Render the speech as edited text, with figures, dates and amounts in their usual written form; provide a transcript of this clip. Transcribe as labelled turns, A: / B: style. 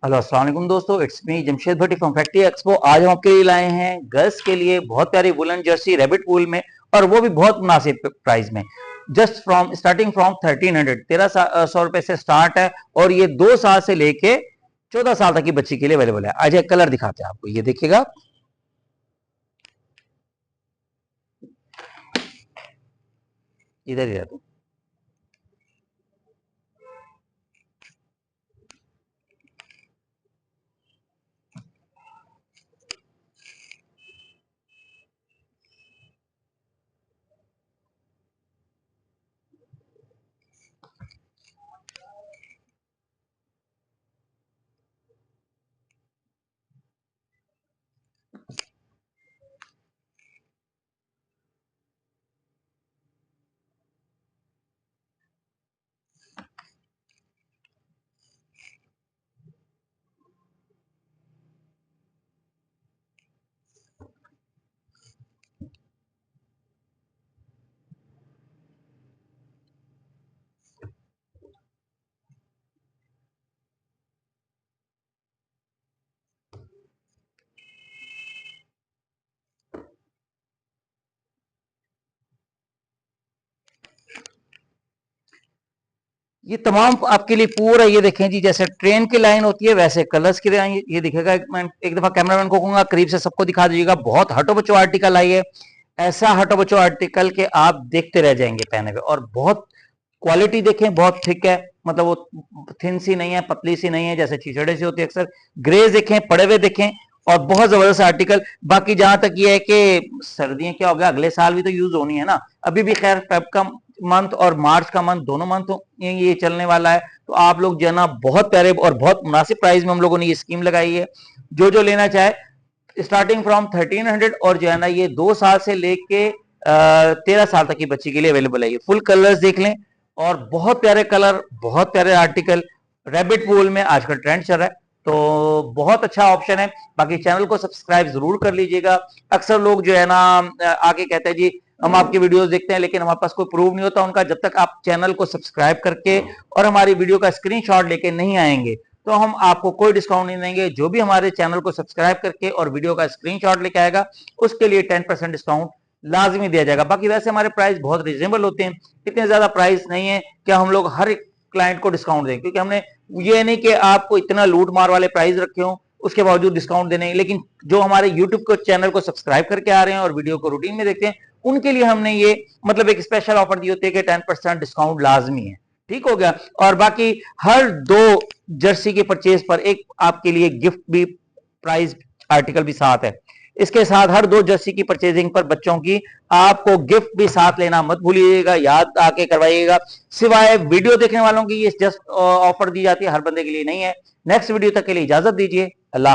A: Hello अस्सलाम वालेकुम दोस्तों, it's me Jamshed Bhatti from factory expo. आज हम आपके लिए लाए हैं गर्ल्स के लिए बहुत प्यारी वुलन जर्सी रैबिट वूल में, और वो भी बहुत मुनासिब प्राइस में। जस्ट फ्रॉम स्टार्टिंग फ्रॉम 1300 1300 रुपए से स्टार्ट है, और ये 2 साल से लेके 14 साल तक की बच्ची के लिए अवेलेबल है। आज एक कलर दिखाते हैं आपको, ये देखिएगा। इधर ही रहता हूँ। ये तमाम आपके लिए पूरा, ये देखें जी, जैसे ट्रेन की लाइन होती है वैसे कलर्स की लाइन ये दिखेगा। मैं एक दफा कैमरामैन को कहूंगा करीब से सबको दिखा दीजिएगा। बहुत हटो बचो आर्टिकल आई है, ऐसा हटो बचो आर्टिकल के आप देखते रह जाएंगे पहने हुए। और बहुत क्वालिटी देखें, बहुत थिक है, मतलब वो थिन सी नहीं है, पतली सी नहीं है जैसे टी-शर्टें सी होती है अक्सर। ग्रे देखें, पड़े हुए देखें, और बहुत जबरदस्त आर्टिकल। बाकी जहां तक ये है कि सर्दियां क्या हो गया, अगले साल भी तो यूज होनी है ना। अभी भी खैर फेब का मंथ और मार्च का मंथ, दोनों मंथ ये चलने वाला है। तो आप लोग जो है ना, बहुत प्यारे और बहुत मुनासिब प्राइस में हम लोगों ने ये स्कीम लगाई है। जो लेना चाहे स्टार्टिंग फ्रॉम 1300, और जो है ना ये 2 साल से लेके 13 साल तक की बच्ची के लिए अवेलेबल है। ये फुल कलर्स देख लें, और बहुत प्यारे कलर, बहुत प्यारे आर्टिकल। रैबिट वूल में आजकल ट्रेंड चल रहा है, तो बहुत अच्छा ऑप्शन है। बाकी चैनल को सब्सक्राइब जरूर कर लीजिएगा। अक्सर लोग जो है ना आके कहते हैं जी हम आपकी वीडियोस देखते हैं, लेकिन हमारे पास कोई प्रूफ नहीं होता उनका। जब तक आप चैनल को सब्सक्राइब करके और हमारी वीडियो का स्क्रीनशॉट लेके नहीं आएंगे, तो हम आपको कोई डिस्काउंट नहीं देंगे। जो भी हमारे चैनल को सब्सक्राइब करके और वीडियो का स्क्रीनशॉट लेके आएगा, उसके लिए 10% डिस्काउंट लाजमी दिया जाएगा। बाकी वैसे हमारे प्राइस बहुत रीजनेबल होते हैं, इतने ज्यादा प्राइस नहीं है कि हम लोग हर एक क्लाइंट को डिस्काउंट दें, क्योंकि हमने ये नहीं कि आपको इतना लूट मार वाले प्राइस रखे हों उसके बावजूद डिस्काउंट देने। लेकिन जो हमारे यूट्यूब को चैनल को सब्सक्राइब करके आ रहे हैं और वीडियो को रूटीन में देखते हैं, उनके लिए हमने ये मतलब एक स्पेशल ऑफर दी होती है कि 10% डिस्काउंट लाजमी है। ठीक हो गया। और बाकी हर 2 जर्सी के परचेज पर एक आपके लिए गिफ्ट भी, प्राइज आर्टिकल भी साथ है। इसके साथ हर 2 जर्सी की परचेजिंग पर बच्चों की आपको गिफ्ट भी साथ लेना मत भूलिएगा, याद आके करवाइएगा। सिवाय वीडियो देखने वालों की ये जस्ट ऑफर दी जाती है, हर बंदे के लिए नहीं है। नेक्स्ट वीडियो तक के लिए इजाजत दीजिए। अल्लाह।